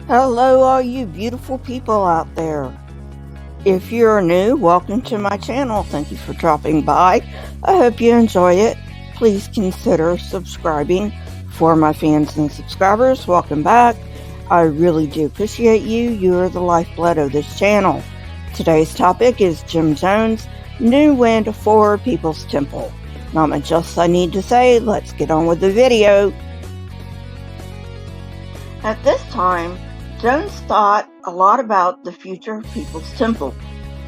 Hello, all you beautiful people out there. If you're new, welcome to my channel. Thank you for dropping by. I hope you enjoy it. Please consider subscribing. For my fans and subscribers, welcome back. I really do appreciate you. You're the lifeblood of this channel. Today's topic is Jim Jones' new wind for People's Temple. Not much else I need to say. Let's get on with the video. At this time, Jones thought a lot about the future of People's Temple.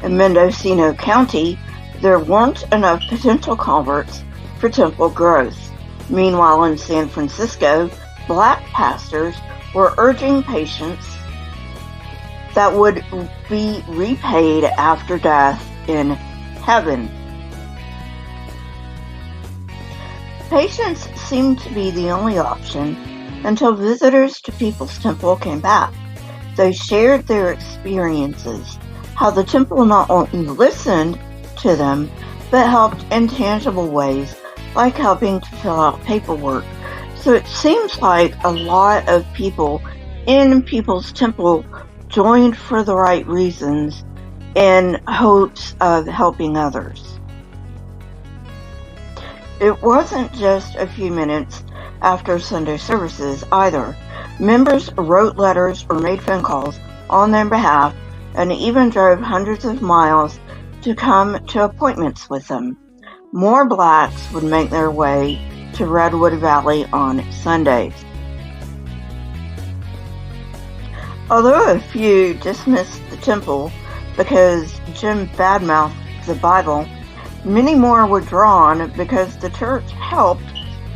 In Mendocino County, there weren't enough potential converts for temple growth. Meanwhile, in San Francisco, black pastors were urging patients that would be repaid after death in heaven. Patience seemed to be the only option until visitors to People's Temple came back. They shared their experiences, how the temple not only listened to them, but helped in tangible ways, like helping to fill out paperwork. So it seems like a lot of people in People's Temple joined for the right reasons in hopes of helping others. It wasn't just a few minutes after Sunday services either. Members wrote letters or made phone calls on their behalf and even drove hundreds of miles to come to appointments with them. More blacks would make their way to Redwood Valley on Sundays. Although a few dismissed the temple because Jim badmouthed the Bible, many more were drawn because the church helped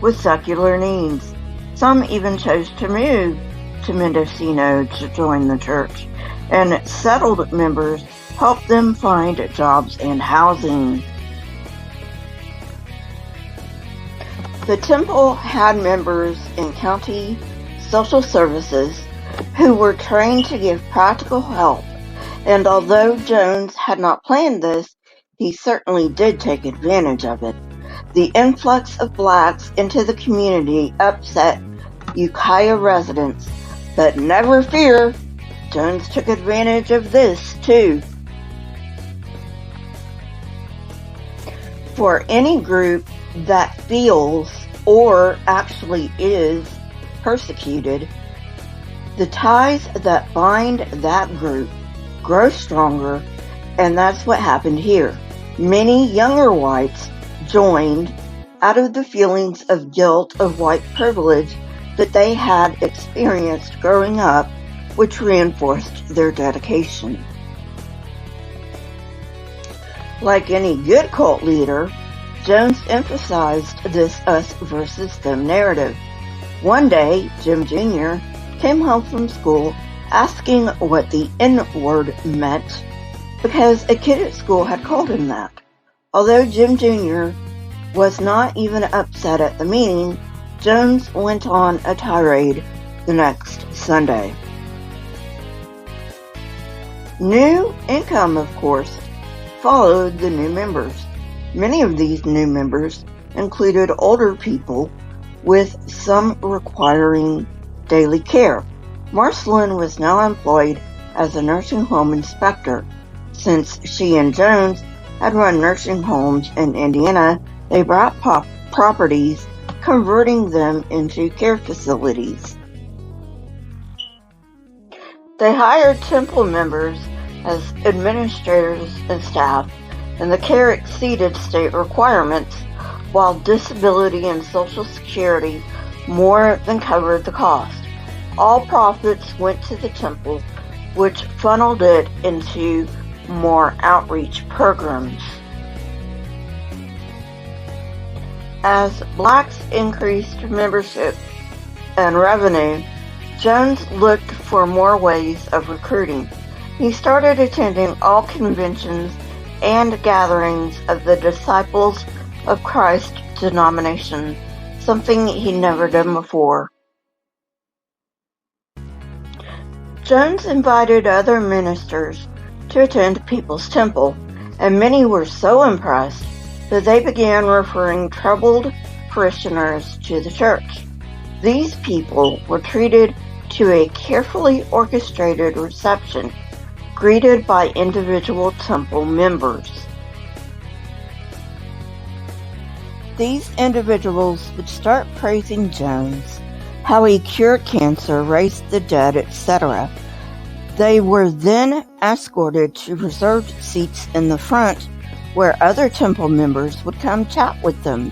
with secular needs. Some even chose to move to Mendocino to join the church, and settled members helped them find jobs and housing. The temple had members in county social services who were trained to give practical help, and although Jones had not planned this, he certainly did take advantage of it. The influx of blacks into the community upset Ukiah residents, but never fear, Jones took advantage of this too. For any group that feels or actually is persecuted, the ties that bind that group grow stronger, and that's what happened here. Many younger whites joined out of the feelings of guilt of white privilege that they had experienced growing up, which reinforced their dedication. Like any good cult leader, Jones emphasized this us versus them narrative. One day, Jim Jr. came home from school asking what the N-word meant because a kid at school had called him that. Although Jim Jr. was not even upset at the meaning, Jones went on a tirade the next Sunday. New income, of course, followed the new members. Many of these new members included older people, with some requiring daily care. Marceline was now employed as a nursing home inspector. Since she and Jones had run nursing homes in Indiana, they bought properties, converting them into care facilities. They hired temple members as administrators and staff, and the care exceeded state requirements, while disability and Social Security more than covered the cost. All profits went to the temple, which funneled it into more outreach programs. As blacks increased membership and revenue, Jones looked for more ways of recruiting. He started attending all conventions and gatherings of the Disciples of Christ denomination, something he'd never done before. Jones invited other ministers to attend People's Temple, and many were so impressed that they began referring troubled parishioners to the church. These people were treated to a carefully orchestrated reception, greeted by individual temple members. These individuals would start praising Jones, how he cured cancer, raised the dead, etc. They were then escorted to reserved seats in the front, where other temple members would come chat with them,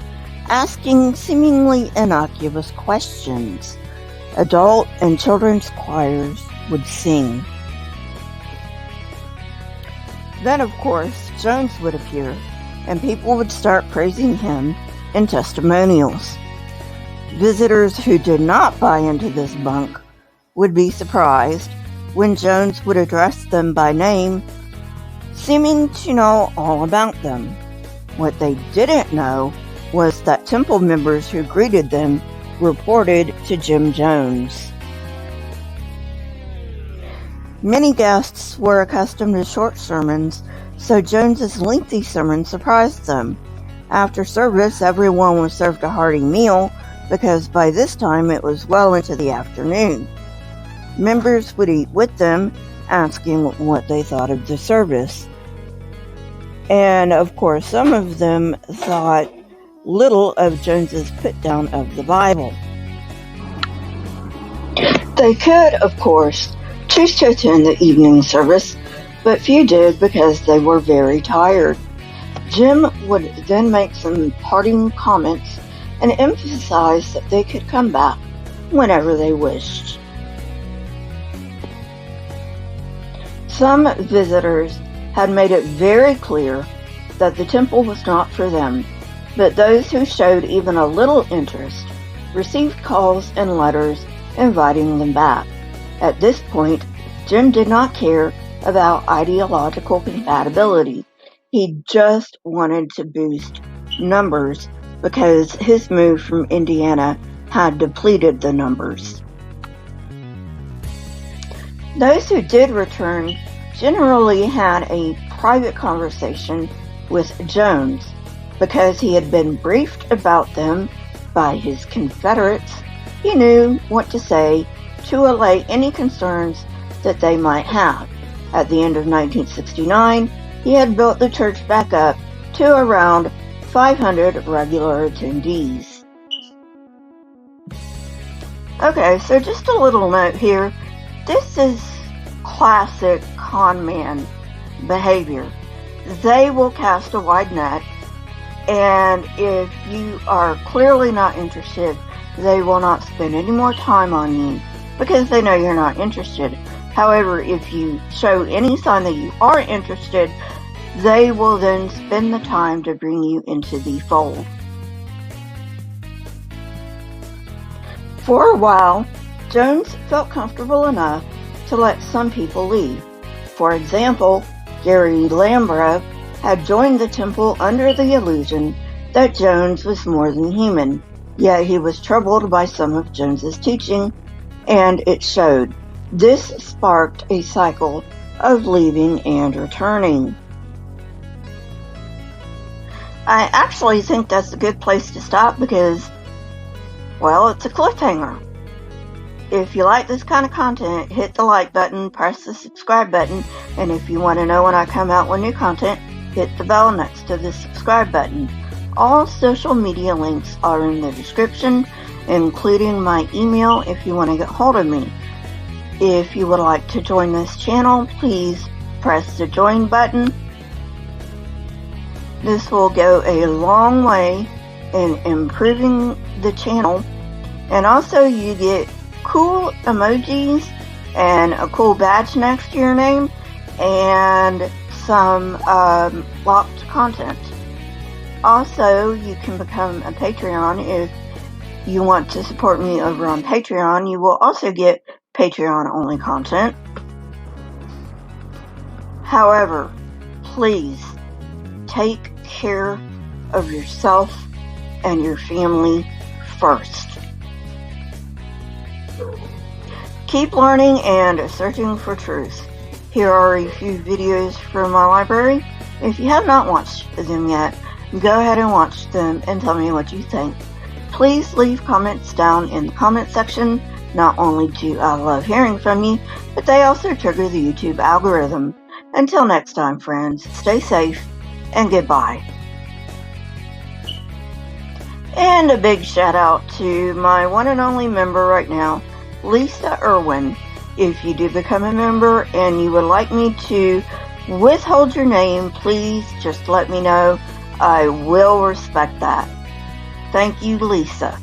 asking seemingly innocuous questions. Adult and children's choirs would sing. Then, of course, Jones would appear, and people would start praising him in testimonials. Visitors who did not buy into this bunk would be surprised when Jones would address them by name, seeming to know all about them. What they didn't know was that temple members who greeted them reported to Jim Jones. Many guests were accustomed to short sermons, so Jones's lengthy sermon surprised them. After service, everyone was served a hearty meal, because by this time it was well into the afternoon. Members would eat with them, asking what they thought of the service. And of course, some of them thought little of Jones's put-down of the Bible. They could, of course, choose to attend the evening service, but few did because they were very tired. Jim would then make some parting comments and emphasize that they could come back whenever they wished. Some visitors had made it very clear that the temple was not for them, but those who showed even a little interest received calls and letters inviting them back. At this point, Jim did not care about ideological compatibility. He just wanted to boost numbers because his move from Indiana had depleted the numbers. Those who did return generally had a private conversation with Jones because he had been briefed about them by his Confederates. He knew what to say to allay any concerns that they might have. At the end of 1969, he had built the church back up to around 500 regular attendees. Okay, so just a little note here. This is classic con man behavior. They will cast a wide net, and if you are clearly not interested, they will not spend any more time on you because they know you're not interested. However, if you show any sign that you are interested, they will then spend the time to bring you into the fold. For a while, Jones felt comfortable enough to let some people leave. For example, Gary Lambra had joined the temple under the illusion that Jones was more than human, yet he was troubled by some of Jones's teaching, and it showed. This sparked a cycle of leaving and returning. I actually think that's a good place to stop because, well, it's a cliffhanger. If you like this kind of content, hit the like button, press the subscribe button, and if you want to know when I come out with new content, hit the bell next to the subscribe button. All social media links are in the description, including my email if you want to get hold of me. If you would like to join this channel, please press the join button. This will go a long way in improving the channel, and also you get cool emojis and a cool badge next to your name and some locked content. Also, you can become a Patreon if you want to support me over on Patreon. You will also get Patreon only content. However, please take care of yourself and your family first. Keep learning and searching for truth. Here are a few videos from my library. If you have not watched them yet, go ahead and watch them and tell me what you think. Please leave comments down in the comment section Not only do I love hearing from you, but they also trigger the YouTube algorithm. Until next time, friends, stay safe and goodbye. And a big shout out to my one and only member right now, Lisa Irwin. If you do become a member and you would like me to withhold your name, please just let me know. I will respect that. Thank you, Lisa.